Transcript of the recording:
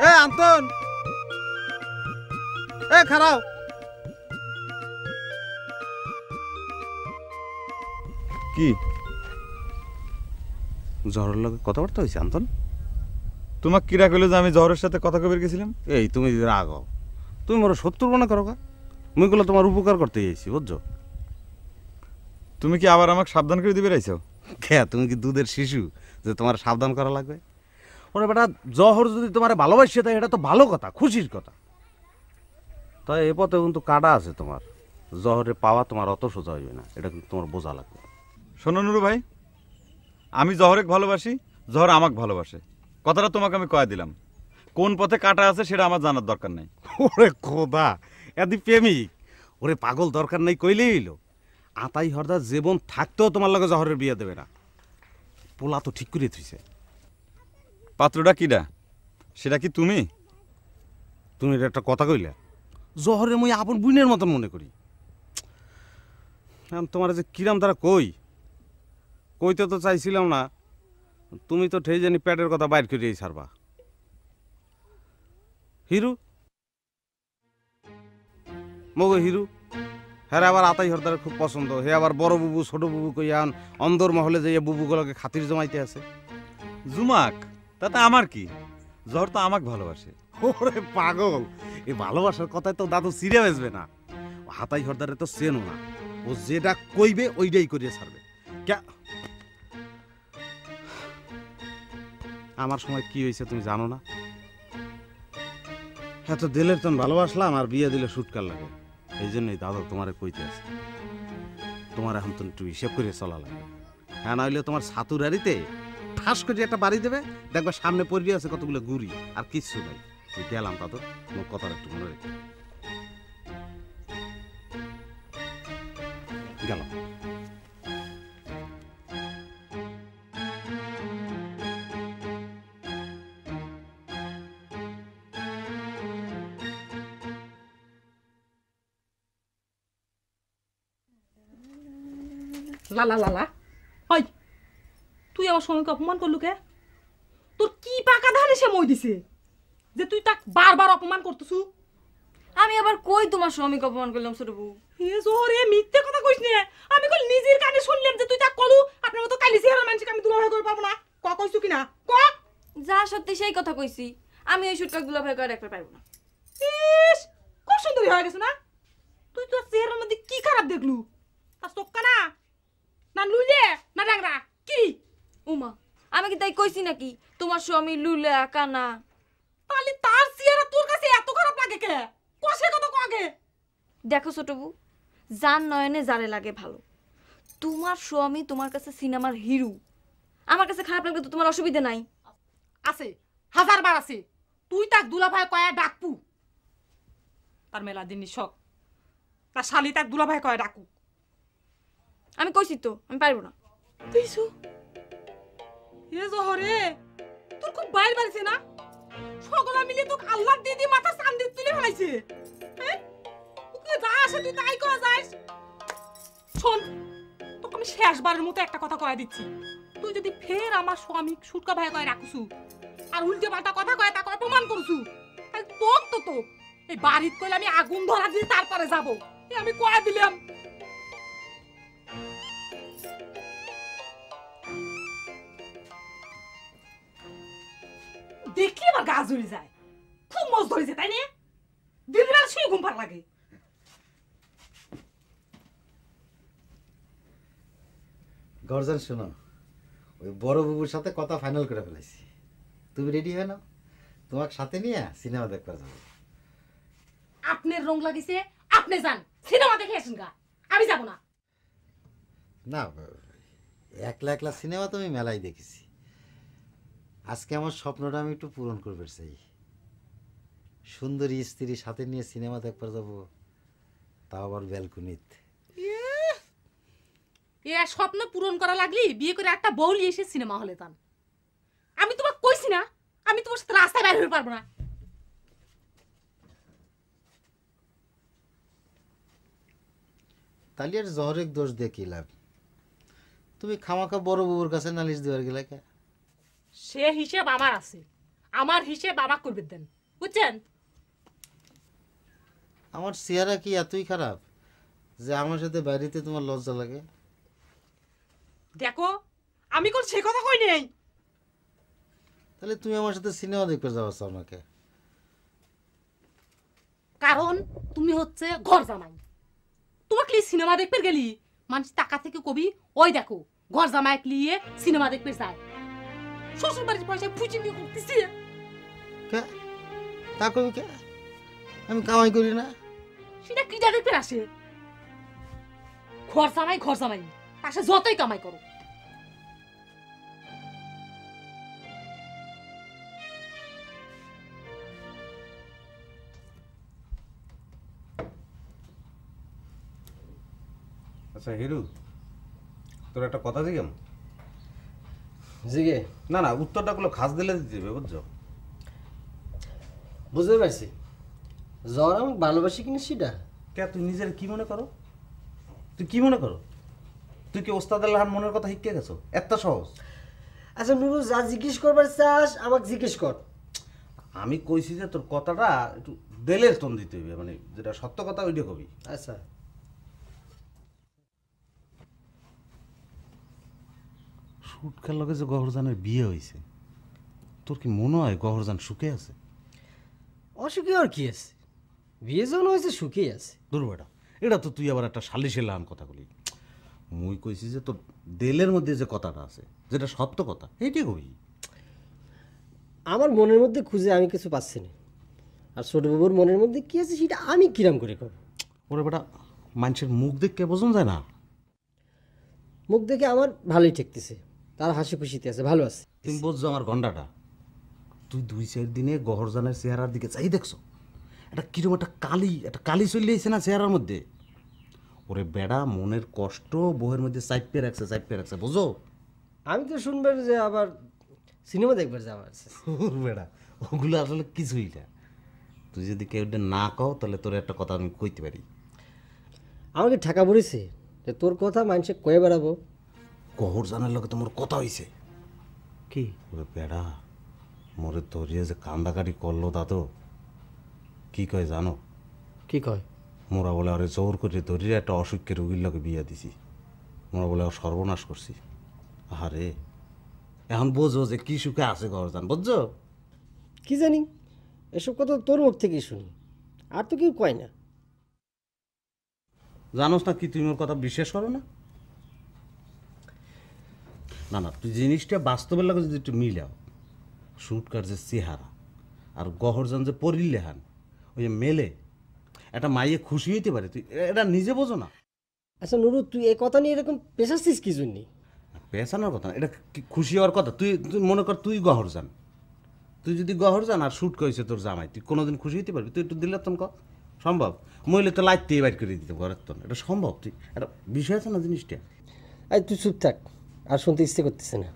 এ Anton, এ খারাও। কি জহরের লগে কথাবার্তা হয়েছে আন্তন? তোমাক কিরা কইলো যে আমি জহরের সাথে কথা কবে গেছিলাম? এই তুমি রাগ, তুমি মোর শত্রু মনে করো কা? মুই গুলো তোমার উপকার করতে গেছি, বুঝছো? তুমি কি আবার আমাকে সাবধান করে দিবে রাইছো? কে তুমি কি দুধের শিশু যে তোমার সাবধান করা লাগবে? ওরে বেটা, জহর যদি তোমার ভালোবাসে তাই এটা তো ভালো কথা, খুশির কথা। তাই এ পথে কিন্তু কাটা আছে তোমার। জহরে পাওয়া তোমার অত সোজা হইবে না, এটা কিন্তু তোমার বোঝা লাগবে। শোনো নুরু ভাই, আমি জহরেক ভালোবাসি, জহর আমাকে ভালোবাসে। কথাটা তোমাকে আমি কয়ে দিলাম। কোন পথে কাটা আছে সেটা আমার জানার দরকার নেই। ওরে খোদা, এদি প্রেমিক। ওরে পাগল, দরকার নেই কইলেই হইল। আতাই হরদার জীবন থাকতেও তোমার লগে জহরের বিয়ে দেবে না। পোলা তো ঠিক করে থুইছে। পাত্রটা কিডা সেটা কি তুমি? তুমি এটা একটা কথা কইলে, জহরে মুই আপন বুনের মতন মনে করি। তোমার যে কিরাম তারা কইতে তো চাইছিলাম না, তুমি তো ঠেই জানি পেটের কথা বাইর করিয়েই ছাড়বা। হিরু মগো হিরু, হ্যাঁ আবার আতাই হরদার খুব পছন্দ। হে আবার বড় বুবু ছোট বুবু কইয়ান অন্দর মহলে যাইয়া বুবুগুলোকে খাতির জমাইতে আছে। জুমাক, তাতে আমার কি? জহর তো আমাকে ভালোবাসে। ওরে পাগল, এই ভালোবাসার কথায় তো দাদু সিরে বেসবে না। হাতাই হরদারে তো চেনো না, ও যেটা কইবে ওইটাই করিয়ে ছাড়বে। আমার সময় কি হয়েছে তুমি জানো না? এত দিলের তখন ভালোবাসলাম, আর বিয়ে দিলে সুটকার লাগে। এই জন্যই দাদু তোমারে কইতে আছে, তোমার এখন তো একটু হিসেব করে চলা লাগে। হ্যাঁ, নইলে তোমার ছাতুরারিতে ঠাস করে একটা বাড়ি দেবে, দেখবা সামনে পড়ে আছে কতগুলো গুড়ি, আর কিচ্ছু নাই। তুই গেলাম দাদু, তোমার কথাটা একটু মনে রেখে গেলাম। লালা লালা, হয় তুই আমার স্বামীকে অপমান করলু কে? তোর কি পাকা ধানে সে মই দিছে যে তুই তাক বারবার অপমান করতেছু? আমি আবার কই তোমার স্বামীকে অপমান করলাম ছোট বউ? এ জোরে মিথ্যে কথা কইস নে। আমি কল নিজের কানে শুনলাম যে তুই তাক কলু আপনার মতো কালি চেহারা মানুষকে আমি দুলাভাই করে পাবো না। কইছু কিনা ক? যা সত্যি সেই কথা কইছি। আমি ওই সুটকা দুলাভাই করে রাখতে পারবো না। ইস, খুব সুন্দরী হয়ে গেছে না? তুই তোর চেহারার মধ্যে কি খারাপ দেখলু? তার চোখকা না না লুলে না ডাংরা কি? উমা, আমি কি তাই কইছি নাকি তোমার স্বামী লুলা কানা? তাহলে তার চেহারা তোর কাছে এত খারাপ লাগে কে? কষে কত আগে দেখো ছোট বউ, যার নয়নে যারে লাগে ভালো। তোমার স্বামী তোমার কাছে সিনেমার হিরো, আমার কাছে খারাপ লাগলে তো তোমার অসুবিধা নাই। আছে, হাজার বার আছে। তুই তাক দুলাভাই কয়া ডাকপু, তার মেলা দিন শখ। তার শালি তাক দুলাভাই কয়া ডাকু। আমি কইছি তো আমি পারবো না। তুইছো এ জহরে, তোর খুব বাইর বাড়ছে না? সকলে মিলে তোকে আল্লাহ দিদি মাথা চান্দি তুলে ফেলাইছে। তুই যা আসে তুই তাই কয়া যাস। শোন, তোকে আমি শেষবারের মতো একটা কথা কয়া দিচ্ছি। তুই যদি ফের আমার স্বামী সুটকা ভাই কয়ে রাখছু আর উল্টে পাল্টা কথা কয়ে তাকে অপমান করছু, তাহলে তো এই বাড়িতে কইলে আমি আগুন ধরা দিয়ে তারপরে যাবো। আমি কয়া দিলাম। দেখলি আমার গা জ্বলে যায়, খুব মজ ধরেছে তাই না? দিন বেলা শুয়ে ঘুম পার লাগে। গর্জন শোনো, ওই বড় বুবুর সাথে কথা ফাইনাল করে ফেলেছি। তুমি রেডি হয়ে নাও, তোমাকে সাথে নিয়ে সিনেমা দেখতে যাবো। আপনার রং লাগিছে, আপনি যান সিনেমা দেখে আসেন গা, আমি যাব না। না, একলা একলা সিনেমা তো আমি মেলায় দেখেছি। আজকে আমার স্বপ্নটা আমি একটু পূরণ করবে চাই। সুন্দরী স্ত্রী সাথে নিয়ে সিনেমা দেখবার যাবো, তাও আবার ব্যালকনিতে। এ স্বপ্ন পূরণ করা লাগলি বিয়ে করে একটা বউলি এসে সিনেমা হলে যান। আমি তোমাকে কইছি না আমি তোমার সাথে রাস্তায় বের হতে পারবো না। তাহলে আর জহরের দোষ দেখি লাভ? তুমি খামাখা বড় বউর কাছে নালিশ দেওয়ার গেলে কে? সে হিসেব আমার আছে, আমার হিসেব আমাকে করবে দেন। বুঝছেন? আমার চেহারা কি এতই খারাপ যে আমার সাথে বাইরেতে তোমার লজ্জা লাগে? দেখো আমি কোন সে কথা কই নেই। তাহলে তুমি আমার সাথে সিনেমা দেখতে যাওয়া আমাকে? কারণ তুমি হচ্ছে ঘর জামাই। তোমাকে সিনেমা দেখতে গেলি মানুষ টাকা থেকে কবি ওই দেখো ঘর জামাই লিয়ে সিনেমা দেখতে যায়। শ্বশুর বাড়ির পয়সা ফুচি নিয়ে করতেছে। কে তা কবি কে? আমি কামাই করি না। সেটা কিটা দেখতে আসে? ঘর জামাই তাসে যতই কামাই করো। আচ্ছা হিরু, তোর একটা কথা জিজ্ঞাম। জিগে না না, উত্তরটা গুলো খাস দিলে দিতে হবে, বুঝছো? বুঝতে পারছি, জ্বর আমি ভালোবাসি কিনা সেটা। কে তুই নিজের কি মনে করো? তুই কি মনে করো? তুই কি ওস্তাদ আল্লাহর মনের কথা শিখে গেছো? এত সহজ? আচ্ছা নুরু, যা জিজ্ঞেস করবার চাস আমাকে জিজ্ঞেস কর। আমি কইছি যে তোর কথাটা একটু দেলের টন দিতে হবে, মানে যেটা সত্য কথা ওইটা কবি। আচ্ছা সুটকার লগে যে গহরজানের বিয়ে হয়েছে, তোর কি মনে হয় গহরজান সুখে আছে? অসুখী আর কি আছে, বিয়ে যখন হয়েছে সুখেই আছে। দুর্বেটা, এটা তো তুই আবার একটা সালিশে লান কথা বলি। মুই কইছি যে তোর দেলের মধ্যে যে কথাটা আছে, যেটা সত্য কথা, এইটাই কবি। আমার মনের মধ্যে খুঁজে আমি কিছু পাচ্ছি না, আর ছোট বাবুর মনের মধ্যে কি আছে সেটা আমি কিরাম করে কব? ওরে বেটা, মানুষের মুখ দেখে বোঝন যায় না? মুখ দেখে আমার ভালোই ঠেকতেছে, তার হাসি খুশিতে আছে, ভালো আছে। তুমি বুঝছো আমার গন্ডাটা? তুই 2-4 দিনে গহরজানের চেহারার দিকে চাই দেখছো, এটা কিরকম একটা কালি চলে এসে না চেহারার মধ্যে। ওরে বেড়া, মনের কষ্ট বউয়ের মধ্যে চাইপে রাখছে, বুঝো? আমি তো শুনবার যে আবার সিনেমা দেখবার যাওয়ার আছে। বেড়া, ওগুলো আসলে কিছুই না। তুই যদি কেউ না কও তাহলে তোর একটা কথা আমি কইতে পারি। আমাকে ঠেকা পড়েছে যে তোর কথা মানুষে কয়ে বেড়াবো। গহরজানের লগে তোমার কথা হইছে কি? ওরে বেড়া, মোরে ধরিয়ে যে কান্দাকাটি করলো দাদু, কি কয় জানো? কি কয়? মোরা বলে আরে জোর করে ধরিয়ে একটা অসুখের রোগীর লগে বিয়া দিছি। মোরা বলে আর সর্বনাশ করছি। আরে এখন বোঝো যে কি সুখে আছে গহরজান, বুঝছো? কি জানি, এসব কথা তোর মুখ থেকেই শুনি, আর তো কেউ কয় না। জানোস না কি তুমি ওর কথা বিশ্বাস করো না? না না, তুই জিনিসটা বাস্তবের লাগে যদি একটু মিলাও, শুটকার যে চেহারা আর গহরজান যে পরিলেহান, ওই যে মেলে একটা মাইয়ে খুশি হইতে পারে, তুই এটা নিজে বোঝো না? আচ্ছা নুরু, তুই এই কথা নিয়ে এরকম পেশাচ্ছিস কি জন্যে? পেছানোর কথা না, এটা কি খুশি হওয়ার কথা? তুই তুই মনে কর তুই গহরজান, তুই যদি গহরজান আর শুট করেছে তোর জামাই, তুই কোনোদিন খুশি হইতে পারবি? তুই একটু দিলে তখন সম্ভব? মহিলা তো লাইতে বাইর করে দিতে ঘরের তন, এটা সম্ভব? তুই একটা বিষয় আছে না জিনিসটা। আই তুই চুপ থাক, আর শুনতে ইচ্ছে করতেছে না।